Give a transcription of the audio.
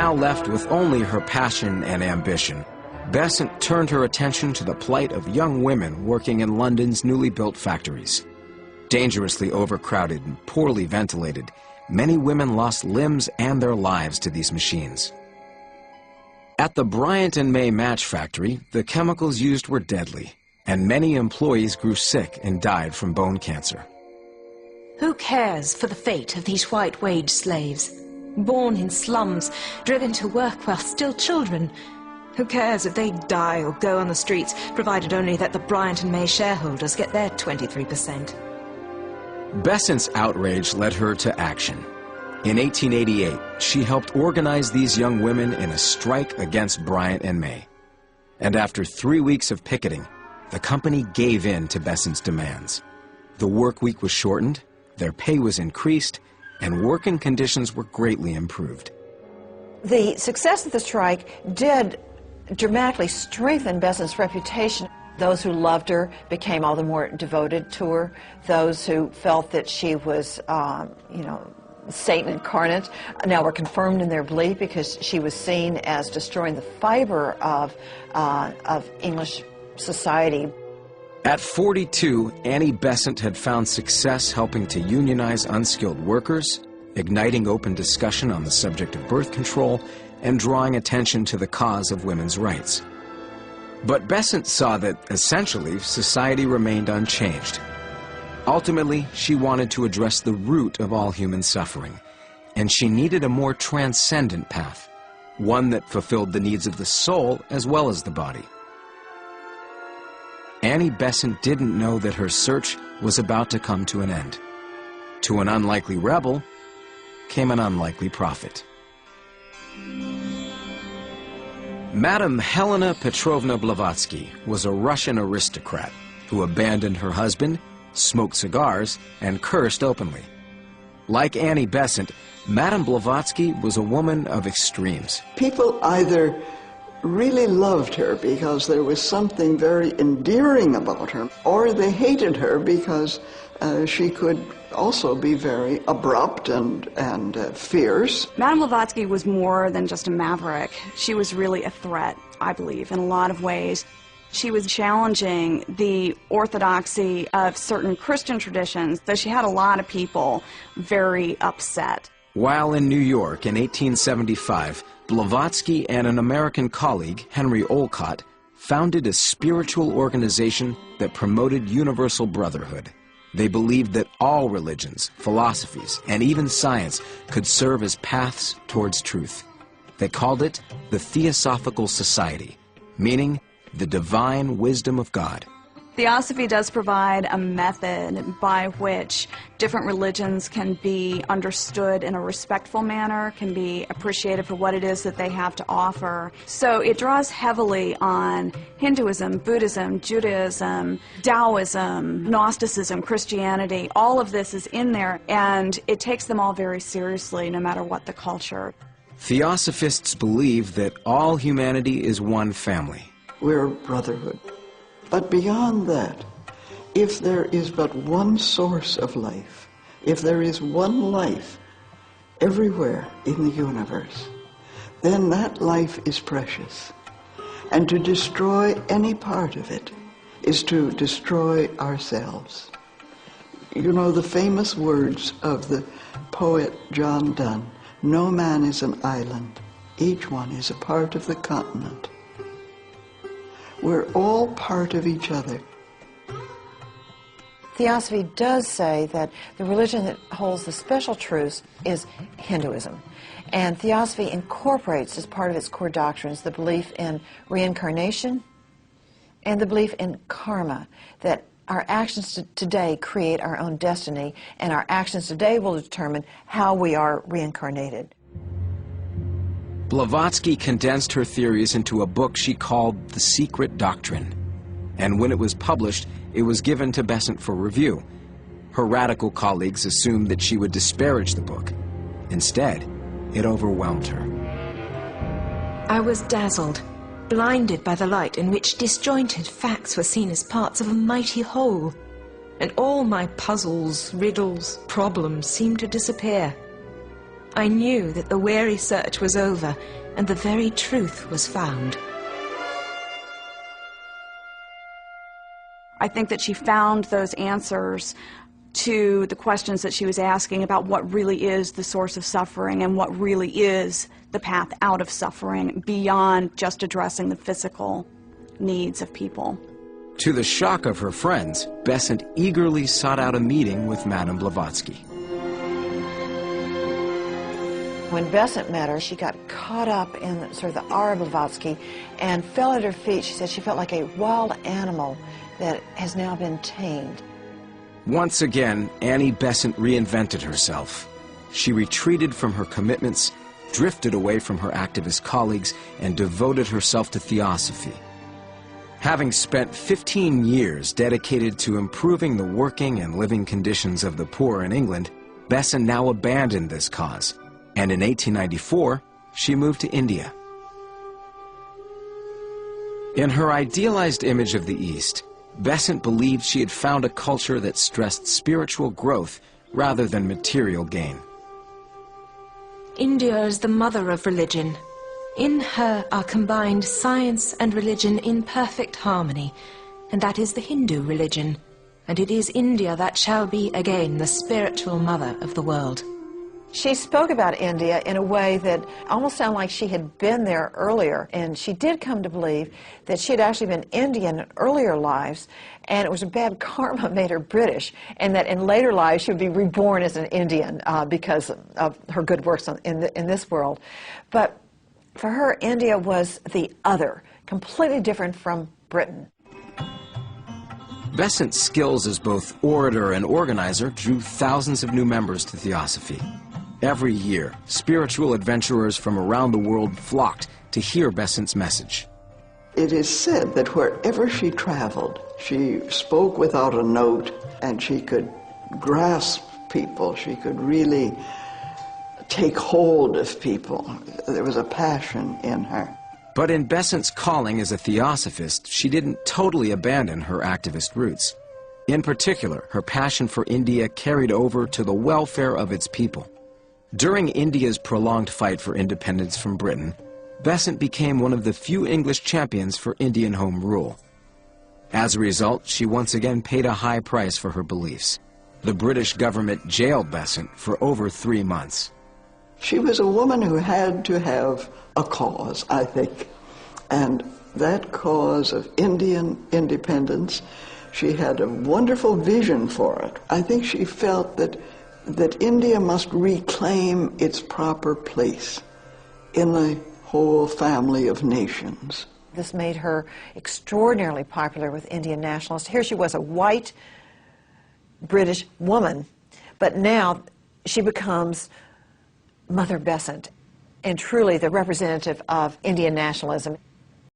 Now left with only her passion and ambition, Besant turned her attention to the plight of young women working in London's newly built factories. Dangerously overcrowded and poorly ventilated, many women lost limbs and their lives to these machines. At the Bryant and May match factory, the chemicals used were deadly, and many employees grew sick and died from bone cancer. Who cares for the fate of these white-wage slaves, born in slums, driven to work while still children? Who cares if they die or go on the streets, provided only that the Bryant and May shareholders get their 23%? Besant's outrage led her to action. In 1888, she helped organize these young women in a strike against Bryant and May. And after 3 weeks of picketing, the company gave in to Besant's demands. The work week was shortened, their pay was increased, and working conditions were greatly improved. The success of the strike did dramatically strengthen Besant's reputation. Those who loved her became all the more devoted to her. Those who felt that she was, Satan incarnate, now were confirmed in their belief because she was seen as destroying the fiber of English society. At 42, Annie Besant had found success helping to unionize unskilled workers, igniting open discussion on the subject of birth control, and drawing attention to the cause of women's rights. But Besant saw that, essentially, society remained unchanged. Ultimately, she wanted to address the root of all human suffering, and she needed a more transcendent path, one that fulfilled the needs of the soul as well as the body. Annie Besant didn't know that her search was about to come to an end. To an unlikely rebel came an unlikely prophet. Madame Helena Petrovna Blavatsky was a Russian aristocrat who abandoned her husband, smoked cigars, and cursed openly. Like Annie Besant, Madame Blavatsky was a woman of extremes. People either really loved her because there was something very endearing about her, or they hated her because she could also be very abrupt and fierce. Madame Blavatsky was more than just a maverick. She was really a threat, I believe, in a lot of ways. She was challenging the orthodoxy of certain Christian traditions, though she had a lot of people very upset. While in New York in 1875, Blavatsky and an American colleague, Henry Olcott, founded a spiritual organization that promoted universal brotherhood. They believed that all religions, philosophies, and even science could serve as paths towards truth. They called it the Theosophical Society, meaning the divine wisdom of God. Theosophy does provide a method by which different religions can be understood in a respectful manner, can be appreciated for what it is that they have to offer. So it draws heavily on Hinduism, Buddhism, Judaism, Taoism, Gnosticism, Christianity. All of this is in there, and it takes them all very seriously, no matter what the culture. Theosophists believe that all humanity is one family. We're a brotherhood. But beyond that, if there is but one source of life, if there is one life everywhere in the universe, then that life is precious. And to destroy any part of it is to destroy ourselves. You know the famous words of the poet John Donne, "No man is an island, each one is a part of the continent." We're all part of each other. Theosophy does say that the religion that holds the special truths is Hinduism. And Theosophy incorporates as part of its core doctrines the belief in reincarnation and the belief in karma, that our actions today create our own destiny, and our actions today will determine how we are reincarnated. Blavatsky condensed her theories into a book she called The Secret Doctrine. And when it was published, it was given to Besant for review. Her radical colleagues assumed that she would disparage the book. Instead, it overwhelmed her. I was dazzled, blinded by the light in which disjointed facts were seen as parts of a mighty whole, and all my puzzles, riddles, problems seemed to disappear. I knew that the weary search was over and the very truth was found. I think that she found those answers to the questions that she was asking about what really is the source of suffering and what really is the path out of suffering beyond just addressing the physical needs of people. To the shock of her friends, Besant eagerly sought out a meeting with Madame Blavatsky. When Besant met her, she got caught up in sort of the aura of Blavatsky and fell at her feet. She said she felt like a wild animal that has now been tamed. Once again, Annie Besant reinvented herself. She retreated from her commitments, drifted away from her activist colleagues, and devoted herself to theosophy. Having spent 15 years dedicated to improving the working and living conditions of the poor in England, Besant now abandoned this cause, and in 1894, she moved to India. In her idealized image of the East, Besant believed she had found a culture that stressed spiritual growth rather than material gain. India is the mother of religion. In her are combined science and religion in perfect harmony, and that is the Hindu religion, and it is India that shall be again the spiritual mother of the world. She spoke about India in a way that almost sounded like she had been there earlier, and she did come to believe that she had actually been Indian in earlier lives, and it was a bad karma made her British, and that in later lives she would be reborn as an Indian because of her good works in this world. But for her, India was the other, completely different from Britain. Besant's skills as both orator and organizer drew thousands of new members to Theosophy. Every year, spiritual adventurers from around the world flocked to hear Besant's message. It is said that wherever she traveled, she spoke without a note, and she could grasp people. She could really take hold of people. There was a passion in her. But in Besant's calling as a theosophist, she didn't totally abandon her activist roots. In particular, her passion for India carried over to the welfare of its people. During India's prolonged fight for independence from Britain, Besant became one of the few English champions for Indian home rule. As a result, she once again paid a high price for her beliefs. The British government jailed Besant for over 3 months. She was a woman who had to have a cause, I think. And that cause of Indian independence, she had a wonderful vision for it. I think she felt that India must reclaim its proper place in the whole family of nations. This made her extraordinarily popular with Indian nationalists. Here she was, a white British woman, but now she becomes Mother Besant and truly the representative of Indian nationalism.